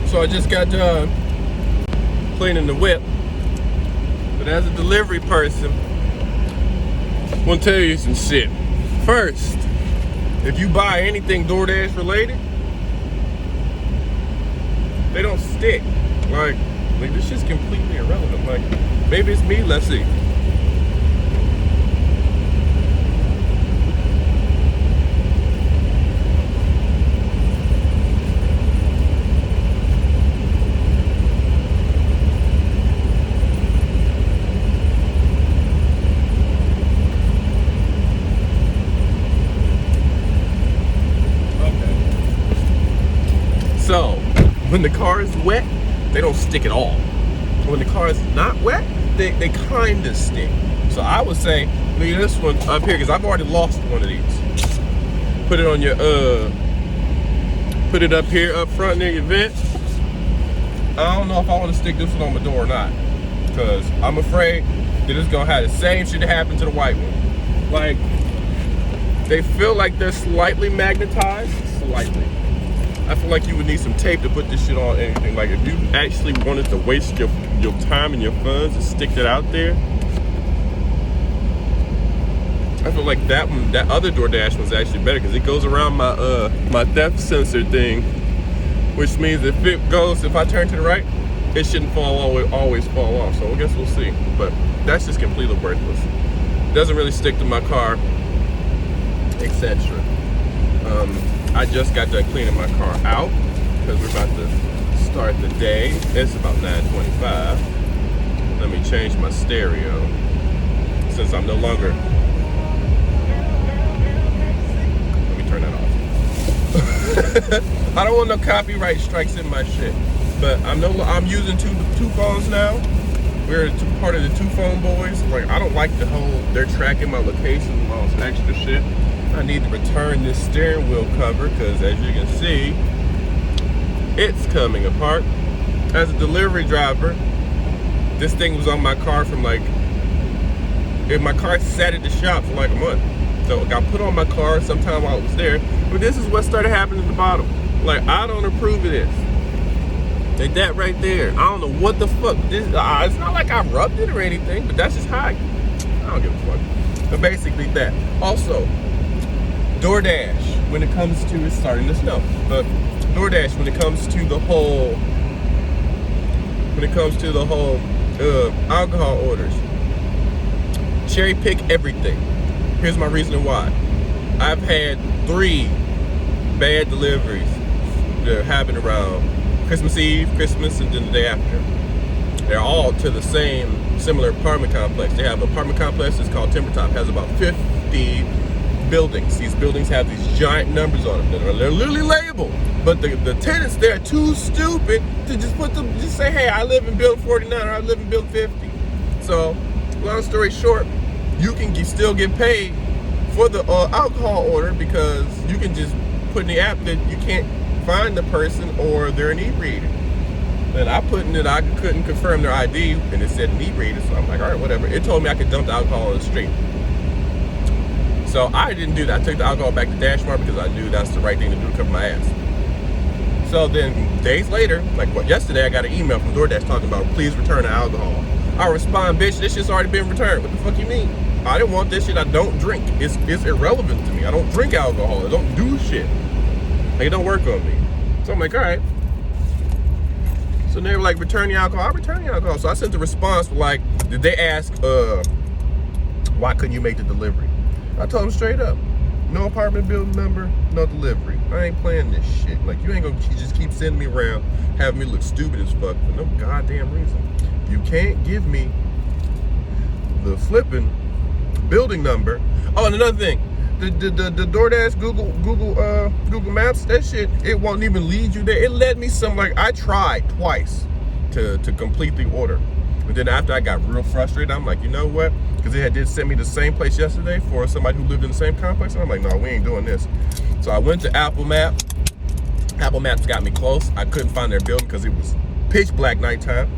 So I just got done cleaning the whip. But as a delivery person, I want to tell you some shit. First, if you buy anything DoorDash related, they don't stick. Like this shit's completely irrelevant. Like, maybe it's me, let's see. So, when the car is wet, they don't stick at all. When the car is not wet, they kind of stick. So I would say, leave this one up here, because I've already lost one of these. Put it on your, put it up here, up front near your vent. I don't know if I want to stick this one on my door or not, because I'm afraid that it's going to have the same shit that happened to the white one. Like, they feel like they're slightly magnetized, slightly. I feel like you would need some tape to put this shit on anything. Like, if you actually wanted to waste your time and your funds and stick that out there, I feel like that one, that other DoorDash one's actually better, because it goes around my my depth sensor thing, which means if I turn to the right, it shouldn't always fall off. So I guess we'll see. But that's just completely worthless. It doesn't really stick to my car, etc. I just got done cleaning my car out because we're about to start the day. It's about 9:25. Let me change my stereo since I'm no longer. Let me turn that off. I don't want no copyright strikes in my shit. But I'm using two phones now. We're part of the two phone boys. Like, I don't like the whole they're tracking my location and all this extra shit. I need to return this steering wheel cover because, as you can see, it's coming apart. As a delivery driver, this thing was on my car from my car sat at the shop for like a month. So it got put on my car sometime while I was there. But this is what started happening at the bottom. Like, I don't approve of this. Like that right there. I don't know what the fuck this. It's not like I rubbed it or anything, but that's just how I don't give a fuck. But basically that. Also, DoorDash, when it comes to, it's starting to snow, but DoorDash, when it comes to the whole alcohol orders, cherry pick everything. Here's my reason why. I've had 3 bad deliveries that happened around Christmas Eve, Christmas, and then the day after. They're all to the similar apartment complex. They have an apartment complex that's called Timbertop. It has about 50 buildings. These buildings have these giant numbers on them. They're literally labeled. But the tenants, they're too stupid to just say, hey, I live in building 49 or I live in building 50. So, long story short, you can still get paid for the alcohol order because you can just put in the app that you can't find the person or they're inebriated. And I put in that I couldn't confirm their ID and it said inebriated, so I'm like, all right, whatever. It told me I could dump the alcohol on the street. So I didn't do that. I took the alcohol back to DashMart because I knew that's the right thing to do to cover my ass. So then days later, like yesterday, I got an email from DoorDash talking about please return the alcohol. I respond, bitch, this shit's already been returned. What the fuck you mean? I didn't want this shit. I don't drink. It's irrelevant to me. I don't drink alcohol. I don't do shit. Like, it don't work on me. So I'm like, all right. So they were like, return the alcohol. I return the alcohol. So I sent the response like, did they ask, why couldn't you make the delivery? I told them straight up, no apartment building number, no delivery. I ain't playing this shit. Like, you ain't gonna just keep sending me around, having me look stupid as fuck for no goddamn reason. You can't give me the flipping building number. Oh, and another thing, the DoorDash Google Maps, that shit, it won't even lead you there. It led me somewhere. I tried twice to complete the order. But then after I got real frustrated, I'm like, you know what? Because they did send me the same place yesterday for somebody who lived in the same complex. And I'm like, no, we ain't doing this. So I went to Apple Maps. Apple Maps got me close. I couldn't find their building because it was pitch black nighttime.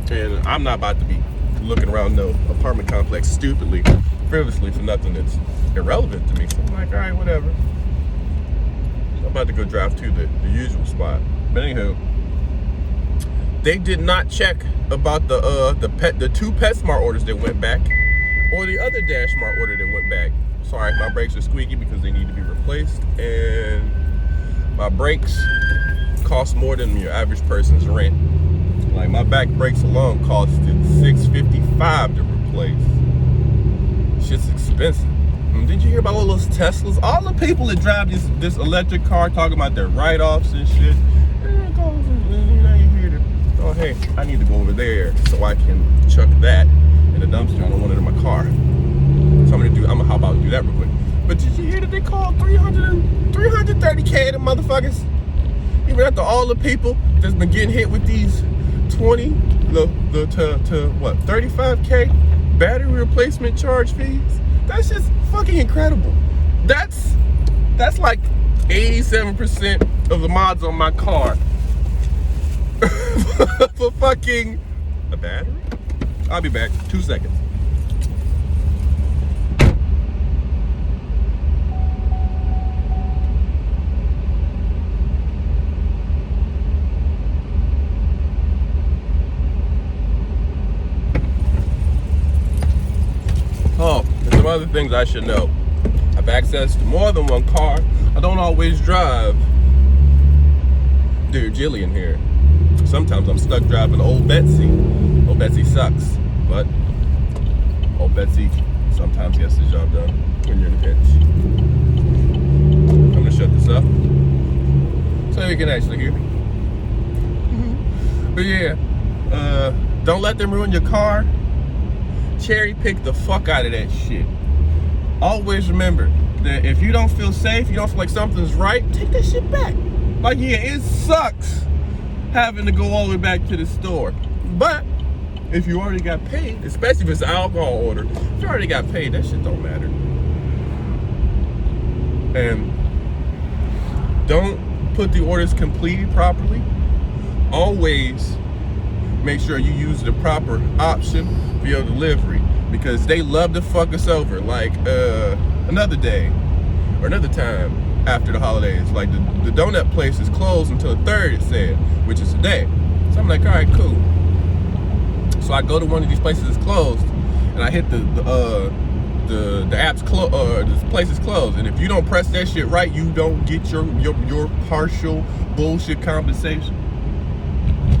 And I'm not about to be looking around no apartment complex stupidly, frivolously for nothing that's irrelevant to me. So I'm like, all right, whatever. So I'm about to go drive to the usual spot. But anywho, they did not check about the two PetSmart orders that went back, or the other DashMart order that went back. Sorry, my brakes are squeaky because they need to be replaced, and my brakes cost more than your average person's rent. Like, my back brakes alone costed $655 to replace. Shit's expensive. And did you hear about all those Teslas? All the people that drive this electric car talking about their write-offs and shit. You hear them. Oh, hey, I need to go over there so I can chuck that in the dumpster. I don't want it in my car. So I'm gonna hop out and do that real quick. But did you hear that they called 330K of motherfuckers? Even after all the people that's been getting hit with these 35K battery replacement charge fees. That's just fucking incredible. That's like 87% of the mods on my car for fucking a battery. I'll be back. 2 seconds. Oh, and some other things I should know. I have access to more than one car. I don't always drive. Dude, Jillian here. Sometimes I'm stuck driving old Betsy. Old Betsy sucks, but old Betsy sometimes gets the job done when you're in a pinch. I'm gonna shut this up so you can actually hear me. But yeah, don't let them ruin your car. Cherry pick the fuck out of that shit. Always remember that if you don't feel safe, you don't feel like something's right, take that shit back. Like, yeah, it sucks having to go all the way back to the store. But if you already got paid, especially if it's an alcohol order, if you already got paid, that shit don't matter. And don't put the orders completed properly. Always make sure you use the proper option for your delivery, because they love to fuck us over. Like another day or another time after the holidays, like the donut place is closed until the 3rd, it said, which is today. So I'm like, all right, cool. So I go to one of these places that's closed, and I hit the app's this place is closed, and if you don't press that shit right, you don't get your partial bullshit compensation.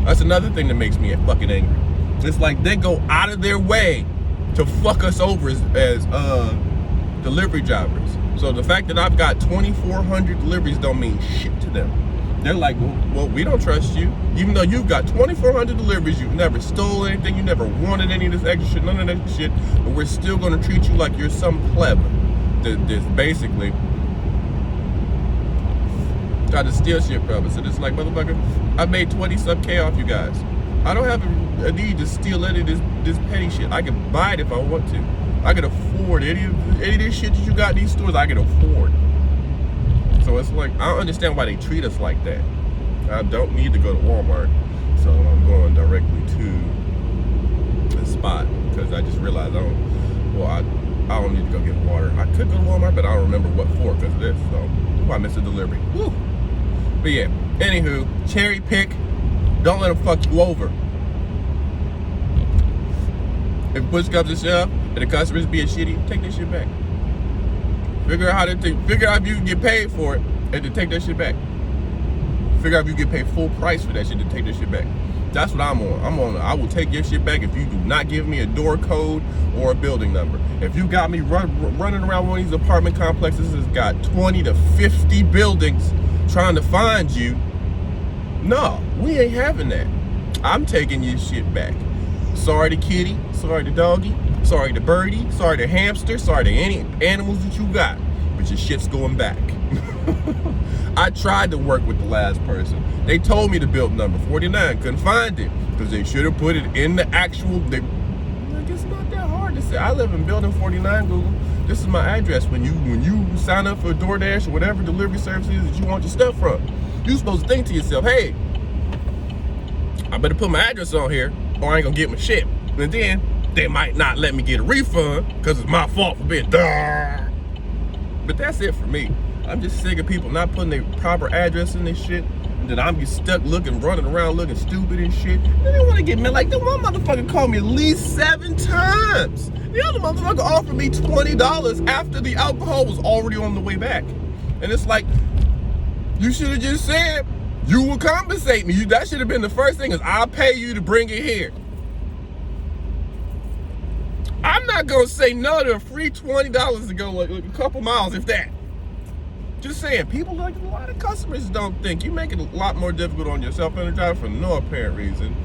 That's another thing that makes me fucking angry. It's like they go out of their way to fuck us over as delivery drivers. So the fact that I've got 2,400 deliveries don't mean shit to them. They're like, well, we don't trust you. Even though you've got 2,400 deliveries, you've never stole anything, you never wanted any of this extra shit, none of that shit, but we're still gonna treat you like you're some pleb that's basically got to steal shit from us. And it's like, motherfucker, I made 20-some K off you guys. I don't have a need to steal any of this petty shit. I can buy it if I want to. I can afford any of this shit that you got in these stores. I can afford. So it's like, I don't understand why they treat us like that. I don't need to go to Walmart, so I'm going directly to the spot, because I just realized I don't need to go get water. I could go to Walmart, but I don't remember what for because of this. So I missed a delivery. Woo. But yeah, anywho, cherry pick. Don't let them fuck you over. If push comes to shove and the customer's being shitty, take that shit back. Figure out if you can get paid for it and to take that shit back. Figure out if you get paid full price for that shit to take that shit back. That's what I'm on. I will take your shit back if you do not give me a door code or a building number. If you got me running around one of these apartment complexes that's got 20 to 50 buildings trying to find you, no, we ain't having that. I'm taking your shit back. Sorry to kitty, sorry to doggy, sorry to birdie, sorry to hamster, sorry to any animals that you got, but your shit's going back. I tried to work with the last person. They told me to build number 49, couldn't find it, because they should have put it in the actual, like, it's not that hard to say. I live in building 49, Google. This is my address. When you sign up for DoorDash or whatever delivery service is that you want your stuff from, you're supposed to think to yourself, hey, I better put my address on here or I ain't gonna get my shit. And then they might not let me get a refund because it's my fault for being dumb. But that's it for me. I'm just sick of people not putting their proper address in this shit and then I'm stuck running around looking stupid and shit. Then they want to get me like, the one motherfucker called me at least 7 times. The other motherfucker offered me $20 after the alcohol was already on the way back. And it's like, you should have just said, you will compensate me. That should have been the first thing, is I'll pay you to bring it here. I'm not going to say no to a free $20 to go like a couple miles, if that. Just saying, people, like a lot of customers don't think. You make it a lot more difficult on yourself and driver for no apparent reason.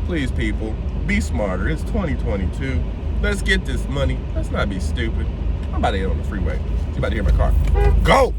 Please, people, be smarter. It's 2022. Let's get this money. Let's not be stupid. I'm about to get on the freeway. You about to hear my car. Go!